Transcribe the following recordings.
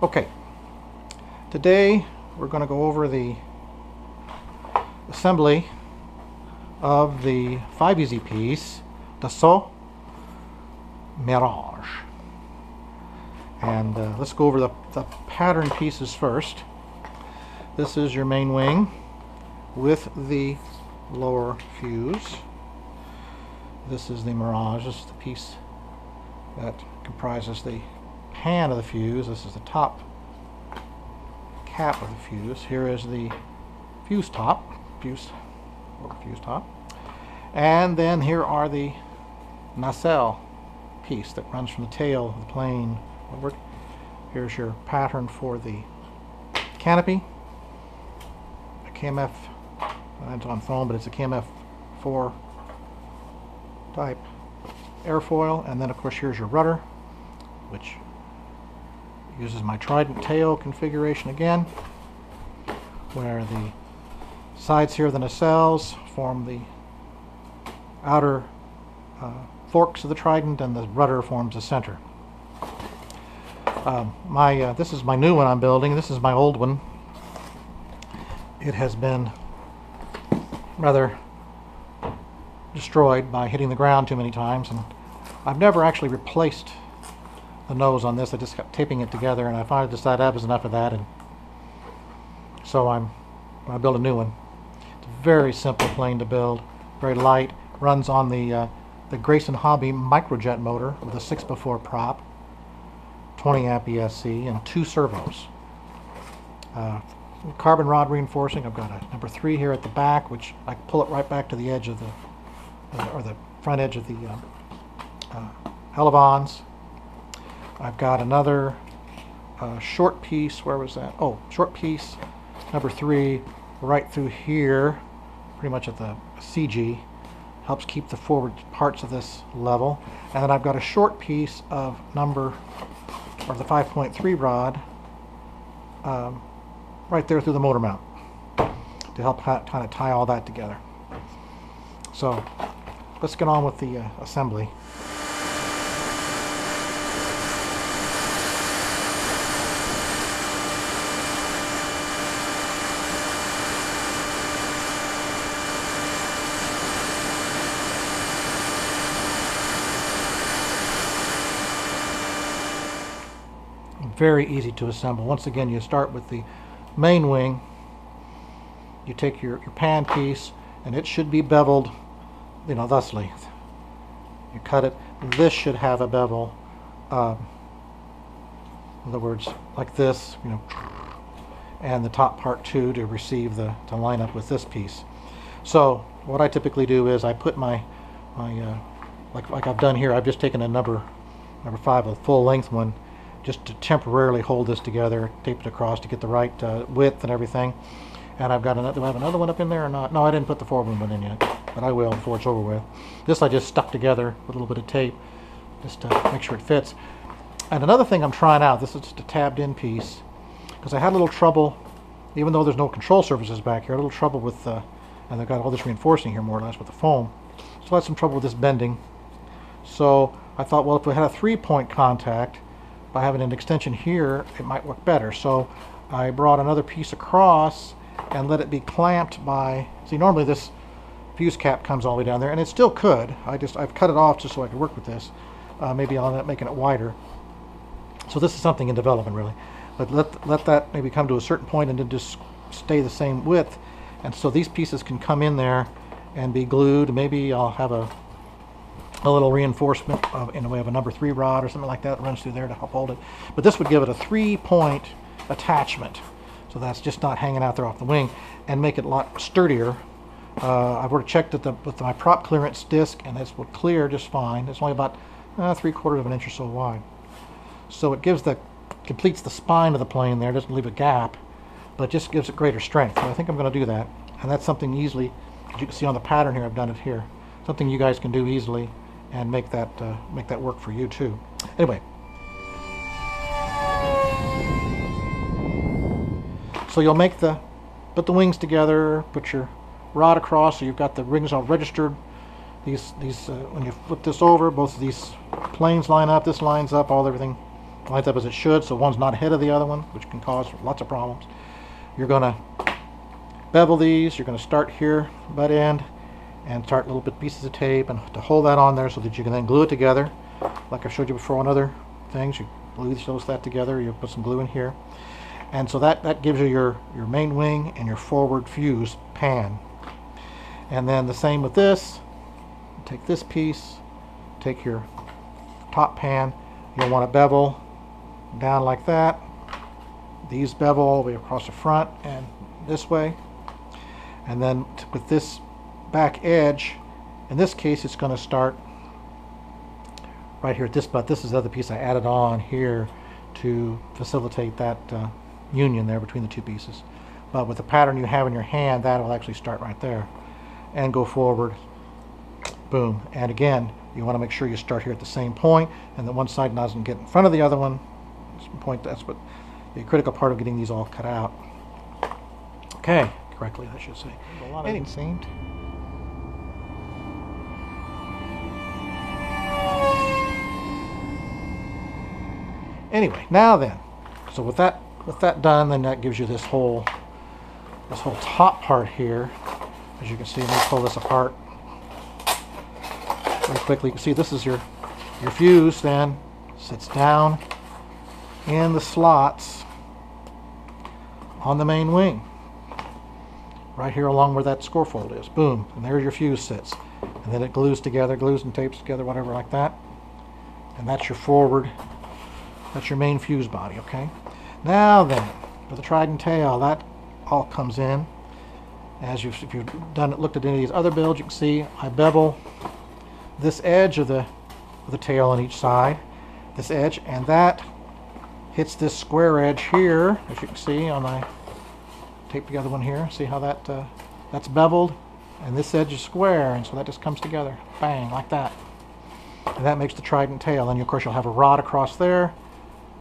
Okay, today we're going to go over the assembly of the 5-easy piece, DASSAULT Mirage. And let's go over the pattern pieces first. This is your main wing with the lower fuse. This is the Mirage. This is the piece that comprises the pan of the fuse. This is the top cap of the fuse. Here is the fuse top, lower fuse top. And then here are the nacelle piece that runs from the tail of the plane. Here's your pattern for the canopy. A KMF, it's on foam, but it's a KMF 4 type airfoil. And then of course here's your rudder, which uses my trident tail configuration again, where the sides here of the nacelles form the outer forks of the trident, and the rudder forms the center. This is my new one I'm building. This is my old one. It has been rather destroyed by hitting the ground too many times, and I've never actually replaced the nose on this. I just kept taping it together, and I finally decided that was enough of that, and so I built a new one. It's a very simple plane to build, very light, runs on the Grayson Hobby microjet motor with a 6x4 prop, 20 amp ESC, and 2 servos. Carbon rod reinforcing. I've got a number 3 here at the back, which I can pull it right back to the edge of the front edge of the elevons. I've got another short piece. Where was that? Oh, short piece number 3 right through here, pretty much at the CG. Helps keep the forward parts of this level. And then I've got a short piece of the 5.3 rod right there through the motor mount to help kind of tie all that together. So let's get on with the assembly. Very easy to assemble. Once again, you start with the main wing. You take your pan piece, and it should be beveled, thusly. You cut it. This should have a bevel. In other words, like this, and the top part too, to receive to line up with this piece. So what I typically do is I put my like I've done here. I've just taken a number 5, a full length one, just to temporarily hold this together, tape it across to get the right width and everything. And I've got another. Do I have another one up in there or not? No, I didn't put the forward one in yet, but I will before it's over with. This I just stuck together with a little bit of tape, just to make sure it fits. And another thing I'm trying out, this is just a tabbed in piece, because I had a little trouble, even though there's no control surfaces back here, a little trouble with, and I've got all this reinforcing here more or less with the foam. So I had some trouble with this bending. So I thought, well, if we had a 3-point contact, by having an extension here, it might work better. So I brought another piece across and let it be clamped by, see, normally this fuse cap comes all the way down there, and it still could. I've cut it off just so I could work with this. Maybe I'll end up making it wider. So this is something in development, really. But let that maybe come to a certain point and then just stay the same width. And so these pieces can come in there and be glued. Maybe I'll have a little reinforcement in the way of a number 3 rod or something like that runs through there to help hold it. But this would give it a 3-point attachment, so that's just not hanging out there off the wing, and make it a lot sturdier. I've already checked with my prop clearance disc, and this will clear just fine. It's only about 3/4 of an inch or so wide. So it completes the spine of the plane there, doesn't leave a gap, but just gives it greater strength. So I think I'm going to do that, and that's something easily, as you can see on the pattern here, I've done it here. Something you guys can do easily and make that work for you too. Anyway, so you'll put the wings together, put your rod across, so you've got the rings all registered. These when you flip this over, both of these planes line up. This lines up, everything lines up as it should, so one's not ahead of the other one, which can cause lots of problems. You're going to bevel these. You're going to start here, butt end, and start little bit pieces of tape and to hold that on there so that you can then glue it together. Like I showed you before on other things, you glue that together. You put some glue in here. And so that gives you your main wing and your forward fuse pan. And then the same with this. Take this piece, take your top pan. You'll want to bevel down like that. These bevel all the way across the front and this way. And then with this back edge, in this case it's going to start right here at this butt. This is the other piece I added on here to facilitate that union there between the two pieces. But with the pattern you have in your hand, that will actually start right there and go forward. Boom. And again, you want to make sure you start here at the same point and that one side doesn't get in front of the other one. That's what the critical part of getting these all cut out. Okay, correctly I should say. A lot of seamed. Anyway, now then, so with that done, then that gives you this whole top part here. As you can see, let me pull this apart very quickly. You can see this is your fuse. Then sits down in the slots on the main wing, right here along where that scorefold is. Boom, and there your fuse sits, and then it glues and tapes together, whatever like that. And that's your forward. That's your main fuse body, okay? Now then, for the trident tail, that all comes in. If you've looked at any of these other builds, you can see I bevel this edge of the tail on each side, this edge, and that hits this square edge here, as you can see on my tape together one here. See how that's beveled, and this edge is square, and so that just comes together, bang, like that. And that makes the trident tail. And of course you'll have a rod across there.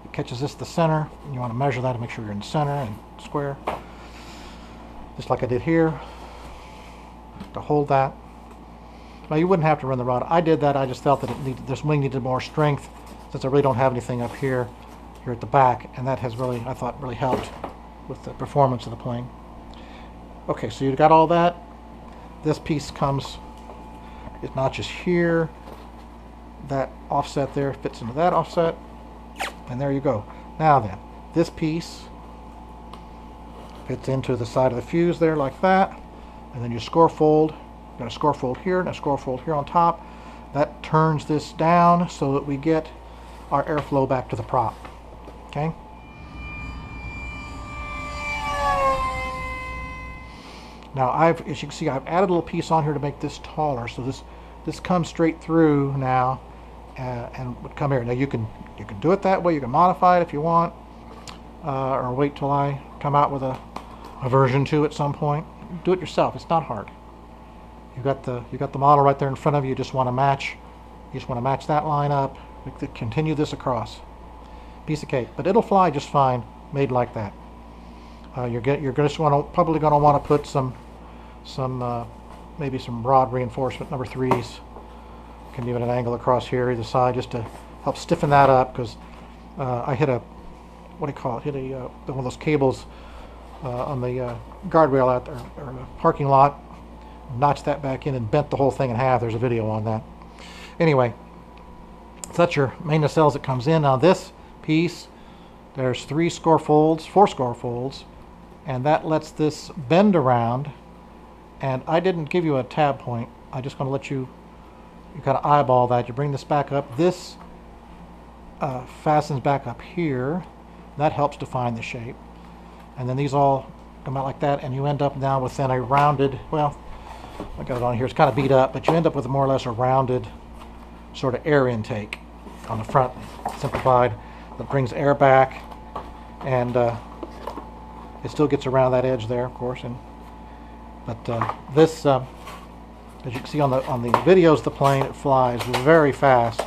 It catches this at the center, and you want to measure that to make sure you're in the center and square, just like I did here, to hold that. Now you wouldn't have to run the rod. I did that. I just felt that this wing needed more strength, since I really don't have anything up here at the back, and that has really, I thought, really helped with the performance of the plane. Okay, so you've got all that. This piece comes, it notches here. That offset there fits into that offset, and there you go. Now then, this piece fits into the side of the fuse there like that, and then you score fold. You've got a score fold here and a score fold here on top. That turns this down so that we get our airflow back to the prop. Okay? Now as you can see, I've added a little piece on here to make this taller, so this comes straight through now and would come here. Now you can do it that way. You can modify it if you want, or wait till I come out with a version 2 at some point. Do it yourself. It's not hard. You got the model right there in front of you. You just want to match. You just want to match that line up. Continue this across. Piece of cake. But it'll fly just fine, made like that. You're probably going to want to put some maybe some rod reinforcement number 3s. Can give it an angle across here either side just to help stiffen that up, because I hit one of those cables on the guardrail out there, or the parking lot, notched that back in and bent the whole thing in half. There's a video on that. Anyway, so that's your main nacelles that comes in. Now this piece, there's 4 score folds, and that lets this bend around. And I didn't give you a tab point. I'm just going to let you kind of eyeball that. You bring this back up. This fastens back up here. That helps define the shape. And then these all come out like that, and you end up now within a rounded, well, I got it on here, it's kind of beat up, but you end up with more or less a rounded sort of air intake on the front, simplified, that brings air back, and it still gets around that edge there, of course. But this, as you can see on the videos of the plane, it flies very fast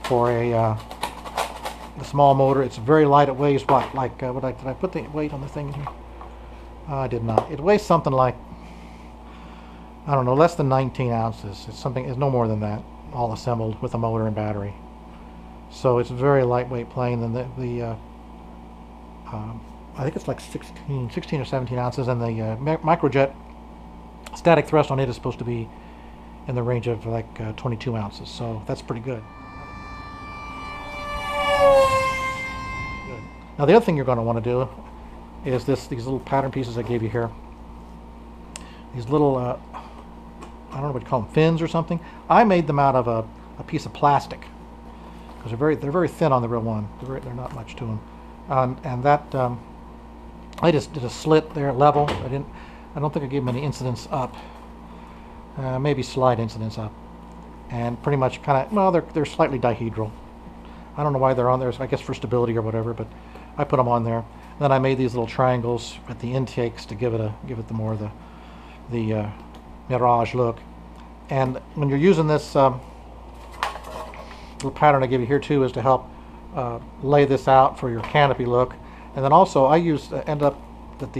for a small motor. It's very light. It weighs what? Like did I put the weight on the thing in here? I did not. It weighs something like, I don't know, less than 19 ounces. It's no more than that, all assembled with a motor and battery. So it's very lightweight plane. And I think it's like 16 or 17 ounces, and the microjet static thrust on it is supposed to be in the range of like 22 ounces. So that's pretty good. Now the other thing you're going to want to do is these little pattern pieces I gave you here. These little, I don't know what you call them, fins or something. I made them out of a piece of plastic because they're very thin on the real one. They're not much to them, and that I just did a slit there level. I don't think I gave them any incidence up. Maybe slight incidence up, and pretty much kind of, well, they're slightly dihedral. I don't know why they're on there. I guess for stability or whatever, but I put them on there. And then I made these little triangles at the intakes to give it the more the Mirage look. And when you're using this little pattern I give you here too, is to help lay this out for your canopy look. And then also I end up that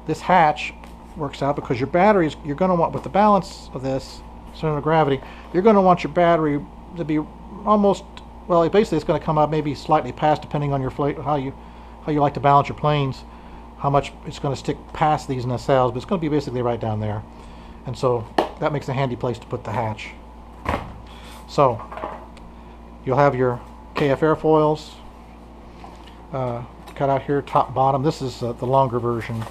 this hatch works out because your batteries, you're going to want, with the balance of this center of gravity, you're going to want your battery to be almost, well, basically it's going to come up maybe slightly past, depending on your how you like to balance your planes, how much it's going to stick past these nacelles, but it's going to be basically right down there. And so that makes a handy place to put the hatch. So you'll have your KF airfoils cut out here, top, bottom. This is the longer version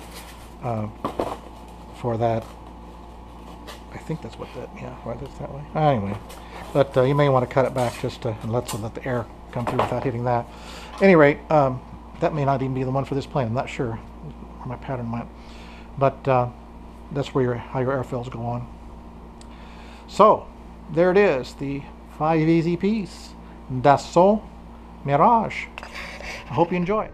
for that. I think that's what that, yeah, why that's that way. Anyway, but you may want to cut it back just to let the air come through without hitting that. At any rate, that may not even be the one for this plane. I'm not sure where my pattern went, but that's where how your airfoils go on. So there it is, the 5 easy piece DASSAULT Mirage. I hope you enjoy it.